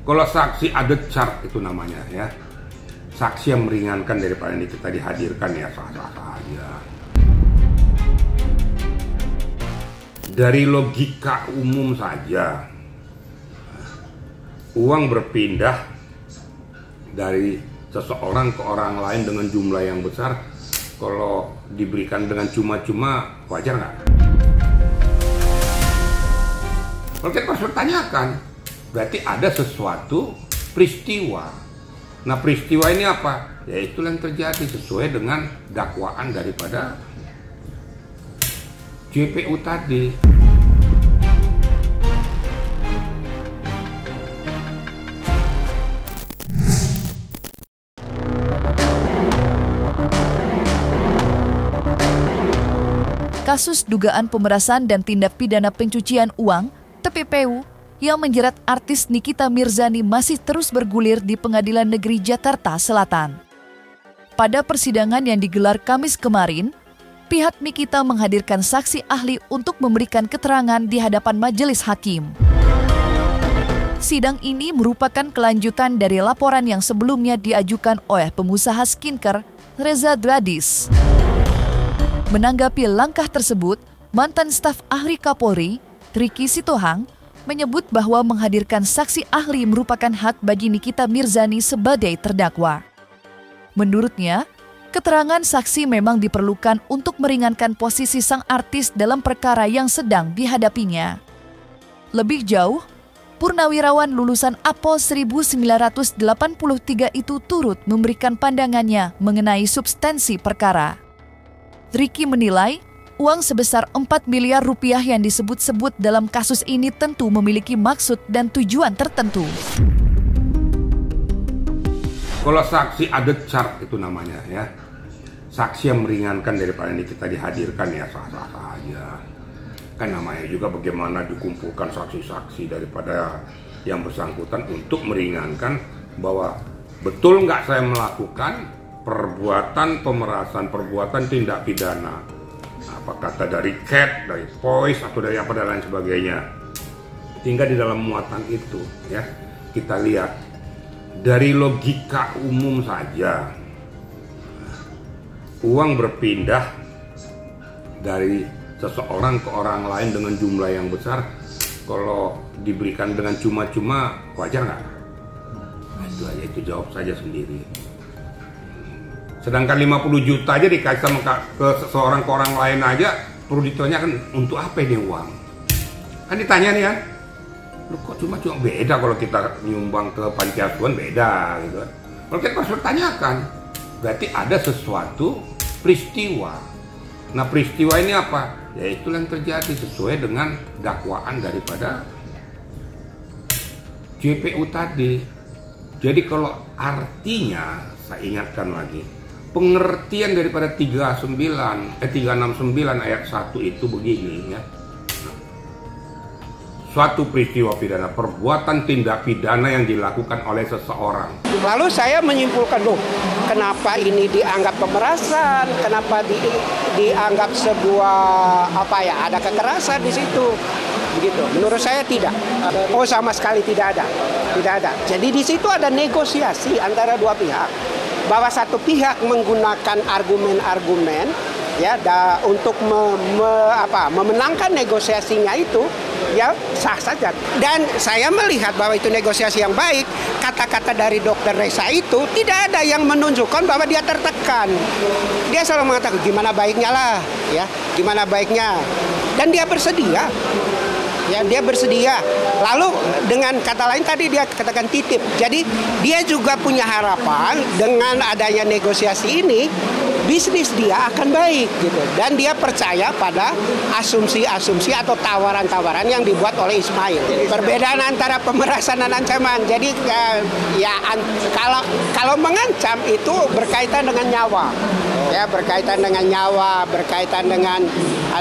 Kalau saksi ada chart itu namanya ya. Saksi yang meringankan daripada ini kita dihadirkan ya sah-sah saja. Dari logika umum saja, uang berpindah dari seseorang ke orang lain dengan jumlah yang besar, kalau diberikan dengan cuma-cuma, wajar nggak? Kalau kita harus bertanyakan, berarti ada sesuatu peristiwa. Nah, peristiwa ini apa? Ya itu yang terjadi sesuai dengan dakwaan daripada JPU tadi. Kasus dugaan pemerasan dan tindak pidana pencucian uang (TPPU) yang menjerat artis Nikita Mirzani masih terus bergulir di Pengadilan Negeri Jakarta Selatan. Pada persidangan yang digelar Kamis kemarin, pihak Nikita menghadirkan saksi ahli untuk memberikan keterangan di hadapan majelis hakim. Sidang ini merupakan kelanjutan dari laporan yang sebelumnya diajukan oleh pengusaha skincare Reza Dradis. Menanggapi langkah tersebut, mantan staf ahli Kapolri, Riki Sitohang, menyebut bahwa menghadirkan saksi ahli merupakan hak bagi Nikita Mirzani sebagai terdakwa. Menurutnya, keterangan saksi memang diperlukan untuk meringankan posisi sang artis dalam perkara yang sedang dihadapinya. Lebih jauh, purnawirawan lulusan APO 1983 itu turut memberikan pandangannya mengenai substansi perkara. Riki menilai, uang sebesar 4 miliar rupiah yang disebut-sebut dalam kasus ini tentu memiliki maksud dan tujuan tertentu. Kalau saksi ada chart itu namanya ya. Saksi yang meringankan daripada ini kita dihadirkan ya sah-sah saja. Kan namanya juga bagaimana dikumpulkan saksi-saksi daripada yang bersangkutan untuk meringankan bahwa betul nggak saya melakukan perbuatan pemerasan, perbuatan tindak pidana. Apa kata dari CAT, dari POIS, atau dari apa dan lain sebagainya. Tinggal di dalam muatan itu ya, kita lihat dari logika umum saja, uang berpindah dari seseorang ke orang lain dengan jumlah yang besar, kalau diberikan dengan cuma-cuma, wajar nggak? Nah, itu aja, itu jawab saja sendiri. Sedangkan 50 juta aja dikasih sama ke seseorang ke orang lain aja, perlu ditanyakan untuk apa ini uang? Kan ditanya nih kan, lu kok cuma beda kalau kita nyumbang ke panti asuhan beda gitu. Kalau kita harus bertanyakan, berarti ada sesuatu peristiwa. Nah, peristiwa ini apa? Ya itu yang terjadi sesuai dengan dakwaan daripada JPU tadi. Jadi kalau artinya, saya ingatkan lagi, pengertian daripada 369 ayat 1 itu begini ya. Suatu peristiwa pidana, perbuatan tindak pidana yang dilakukan oleh seseorang. Lalu saya menyimpulkan, loh, kenapa ini dianggap pemerasan? Kenapa dianggap sebuah ada kekerasan di situ? Begitu. Menurut saya tidak. Oh, sama sekali tidak ada. Tidak ada. Jadi di situ ada negosiasi antara dua pihak. Bahwa satu pihak menggunakan argumen-argumen ya untuk memenangkan negosiasinya itu ya sah saja. Dan saya melihat bahwa itu negosiasi yang baik. Kata-kata dari Dr. Reza itu tidak ada yang menunjukkan bahwa dia tertekan. Dia selalu mengatakan gimana baiknya lah, ya, gimana baiknya. Dan dia bersedia. Ya, dia bersedia. Lalu dengan kata lain tadi dia katakan titip. Jadi dia juga punya harapan dengan adanya negosiasi ini bisnis dia akan baik gitu. Dan dia percaya pada asumsi-asumsi atau tawaran-tawaran yang dibuat oleh Ismail. Perbedaan antara pemerasan dan ancaman. Jadi kalau mengancam itu berkaitan dengan nyawa. Ya, berkaitan dengan nyawa, berkaitan dengan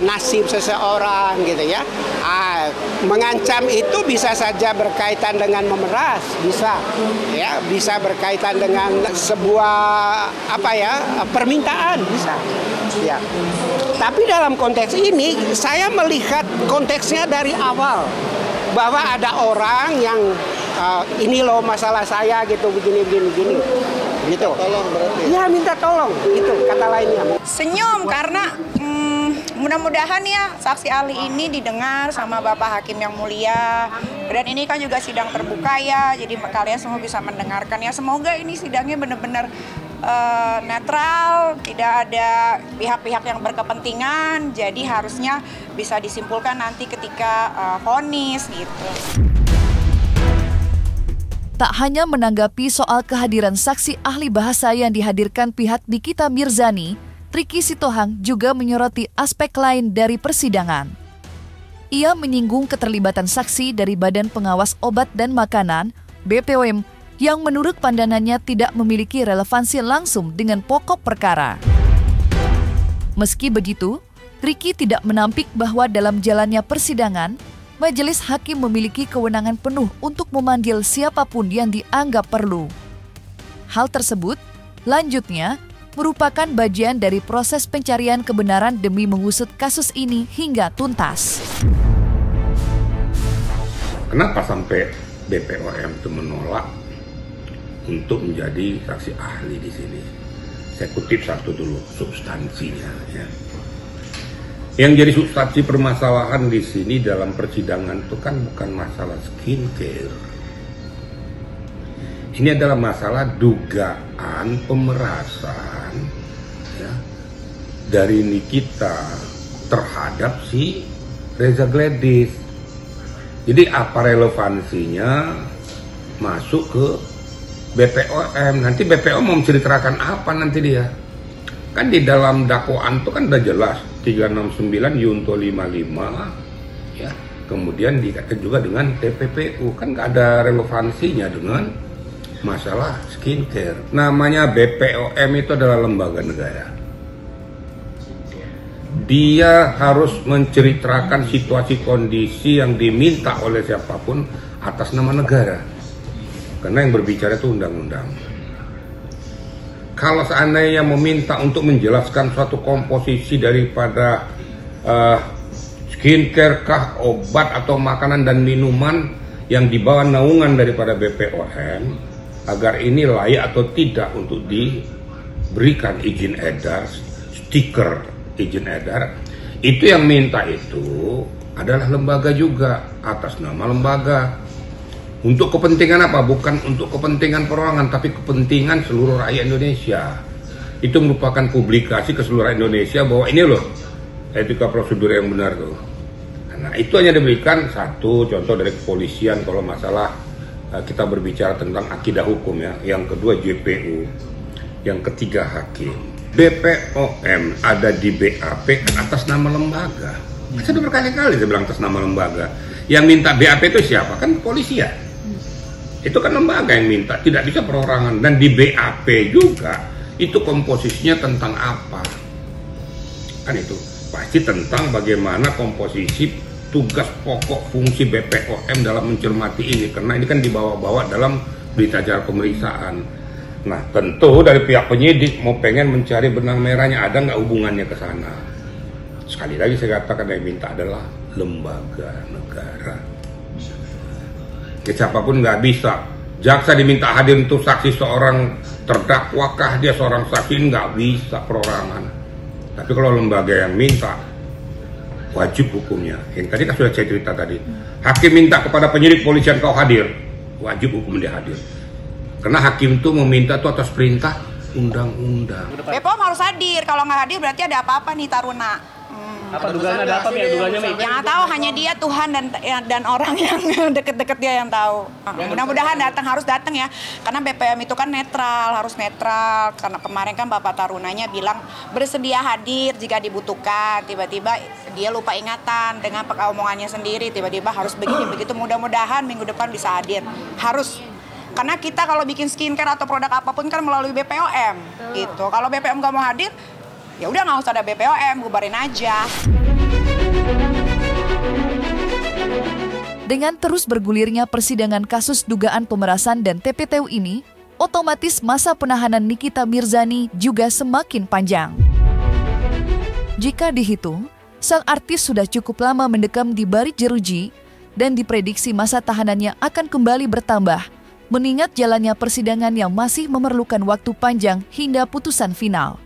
nasib seseorang gitu ya. Mengancam itu bisa saja berkaitan dengan memeras, bisa ya, bisa berkaitan dengan sebuah permintaan, bisa ya. Tapi dalam konteks ini saya melihat konteksnya dari awal bahwa ada orang yang ini loh masalah saya gitu, begini gitu. Tolong berarti. Ya minta tolong, itu kata lainnya. Senyum karena mudah-mudahan ya saksi ahli ini didengar sama Bapak Hakim yang mulia. Dan ini kan juga sidang terbuka ya, jadi kalian semua bisa mendengarkan ya. Semoga ini sidangnya benar-benar netral, tidak ada pihak-pihak yang berkepentingan. Jadi harusnya bisa disimpulkan nanti ketika vonis gitu. Tak hanya menanggapi soal kehadiran saksi ahli bahasa yang dihadirkan pihak Nikita Mirzani, Ricky Sitohang juga menyoroti aspek lain dari persidangan. Ia menyinggung keterlibatan saksi dari Badan Pengawas Obat dan Makanan, BPOM, yang menurut pandangannya tidak memiliki relevansi langsung dengan pokok perkara. Meski begitu, Ricky tidak menampik bahwa dalam jalannya persidangan, majelis hakim memiliki kewenangan penuh untuk memanggil siapapun yang dianggap perlu. Hal tersebut, lanjutnya, merupakan bagian dari proses pencarian kebenaran demi mengusut kasus ini hingga tuntas. Kenapa sampai BPOM itu menolak untuk menjadi saksi ahli di sini? Saya kutip satu dulu substansinya, ya. Yang jadi substansi permasalahan di sini dalam persidangan itu kan bukan masalah skincare. Ini adalah masalah dugaan pemerasan, ya, dari Nikita terhadap si Reza Gladys. Jadi apa relevansinya masuk ke BPOM? Nanti BPOM mau menceritakan apa nanti dia? Kan di dalam dakwaan itu kan udah jelas 369 Yunto 55, ya. Kemudian dikaitkan juga dengan TPPU, kan nggak ada relevansinya dengan masalah skincare. Namanya BPOM itu adalah lembaga negara. Dia harus menceritakan situasi kondisi yang diminta oleh siapapun atas nama negara. Karena yang berbicara itu undang-undang. Kalau seandainya meminta untuk menjelaskan suatu komposisi daripada skincare kah, obat atau makanan dan minuman yang dibawa naungan daripada BPOM, agar ini layak atau tidak untuk diberikan izin edar, stiker izin edar, itu yang minta itu adalah lembaga juga, atas nama lembaga. Untuk kepentingan apa? Bukan untuk kepentingan perorangan, tapi kepentingan seluruh rakyat Indonesia. Itu merupakan publikasi ke seluruh Indonesia bahwa ini loh etika prosedur yang benar tuh. Nah, itu hanya diberikan satu contoh dari kepolisian kalau masalah kita berbicara tentang akidah hukum, ya. Yang kedua JPU, yang ketiga hakim. BPOM ada di BAP atas nama lembaga. Saya sudah berkali-kali saya bilang atas nama lembaga. Yang minta BAP itu siapa? Kan kepolisian. Itu kan lembaga yang minta, tidak bisa perorangan. Dan di BAP juga itu komposisinya tentang apa? Kan itu pasti tentang bagaimana komposisi tugas pokok fungsi BPOM dalam mencermati ini, karena ini kan dibawa-bawa dalam berita acara pemeriksaan. Nah, tentu dari pihak penyidik mau pengen mencari benang merahnya, ada nggak hubungannya ke sana. Sekali lagi saya katakan yang minta adalah lembaga negara. Ya, siapapun nggak bisa. Jaksa diminta hadir untuk saksi seorang terdakwakah dia seorang saksi, nggak bisa perorangan. Tapi kalau lembaga yang minta, wajib hukumnya. Yang tadi kan sudah saya cerita tadi. Hakim minta kepada penyidik polisian kau hadir, wajib hukum dia hadir. Karena hakim itu meminta itu atas perintah undang-undang. BPOM harus hadir. Kalau nggak hadir berarti ada apa-apa nih Taruna. Apa dugaannya, ada apa ya dugaannya? Yang tahu hanya dia, Tuhan dan orang yang deket-deket dia yang tahu. Mudah-mudahan harus datang ya. Karena BPOM itu kan netral, harus netral. Karena kemarin kan Bapak Tarunanya bilang bersedia hadir jika dibutuhkan. Tiba-tiba dia lupa ingatan dengan omongannya sendiri. Tiba-tiba harus begini begitu. Mudah-mudahan minggu depan bisa hadir. Harus. Karena kita kalau bikin skincare atau produk apapun kan melalui BPOM gitu. Kalau BPOM nggak mau hadir, ya udah nggak usah ada BPOM, bubarin aja. Dengan terus bergulirnya persidangan kasus dugaan pemerasan dan TPTU ini, otomatis masa penahanan Nikita Mirzani juga semakin panjang. Jika dihitung, sang artis sudah cukup lama mendekam di balik jeruji dan diprediksi masa tahanannya akan kembali bertambah, mengingat jalannya persidangan yang masih memerlukan waktu panjang hingga putusan final.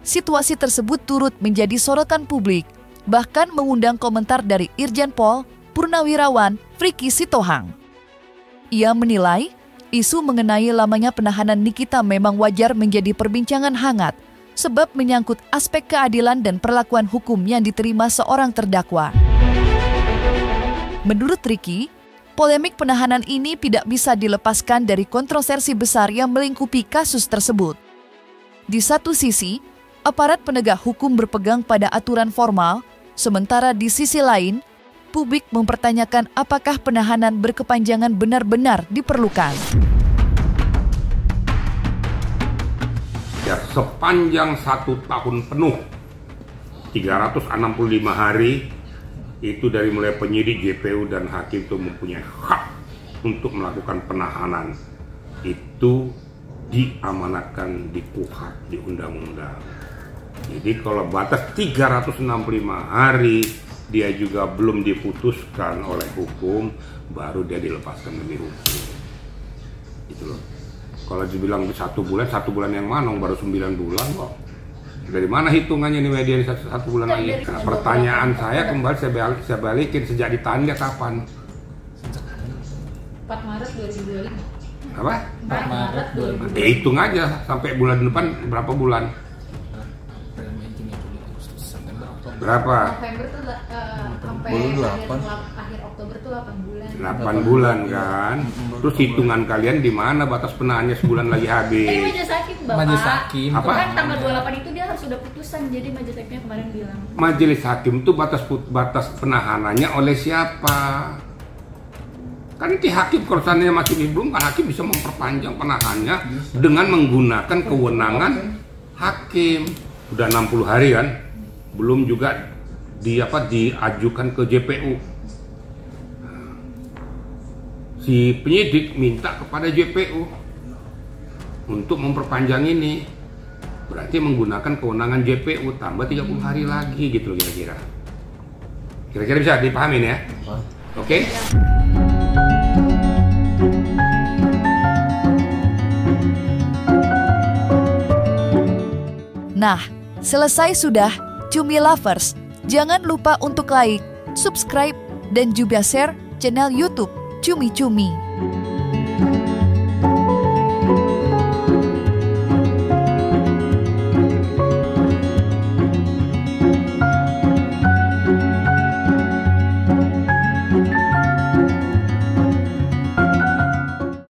Situasi tersebut turut menjadi sorotan publik, bahkan mengundang komentar dari Irjen Pol Purnawirawan Friki Sitohang. Ia menilai, isu mengenai lamanya penahanan Nikita memang wajar menjadi perbincangan hangat, sebab menyangkut aspek keadilan dan perlakuan hukum yang diterima seorang terdakwa. Menurut Riki, polemik penahanan ini tidak bisa dilepaskan dari kontroversi besar yang melingkupi kasus tersebut. Di satu sisi, aparat penegak hukum berpegang pada aturan formal, sementara di sisi lain, publik mempertanyakan apakah penahanan berkepanjangan benar-benar diperlukan. Ya, sepanjang 1 tahun penuh, 365 hari, itu dari mulai penyidik, JPU, dan hakim itu mempunyai hak untuk melakukan penahanan. Itu diamanatkan di KUHP, di undang-undang. Jadi kalau batas 365 hari, dia juga belum diputuskan oleh hukum, baru dia dilepaskan demi hukum. Itu loh. Kalau dibilang 1 bulan yang mana? Baru 9 bulan kok. Dari mana hitungannya nih media ini 1 bulan lagi? Nah, pertanyaan saya kembali saya balikin, sejak ditahan dia kapan? 4 Maret 2025. Apa? 4 Maret 2025. Ya hitung aja sampai bulan depan berapa bulan? Berapa? November tuh sampai akhir Oktober tuh 8 bulan. 8 bulan kan? Terus hitungan kalian di mana batas penahannya sebulan lagi habis? Majelis Hakim, Bapak. Majelis Hakim. Apa? Kan tanggal 28 itu dia harus sudah putusan, jadi Majelis Hakimnya kemarin bilang. Majelis Hakim itu batas penahanannya oleh siapa? Kan di hakim kalau seandainya masih belum, kan hakim bisa memperpanjang penahanannya dengan menggunakan kewenangan hakim. Udah 60 hari kan? Belum juga diajukan ke JPU. Si penyidik minta kepada JPU untuk memperpanjang ini. Berarti menggunakan kewenangan JPU tambah 30 hari lagi gitu loh kira-kira. Kira-kira bisa dipahamin ya? Oke? Nah, selesai sudah Cumi Lovers. Jangan lupa untuk like, subscribe, dan juga share channel YouTube Cumi Cumi.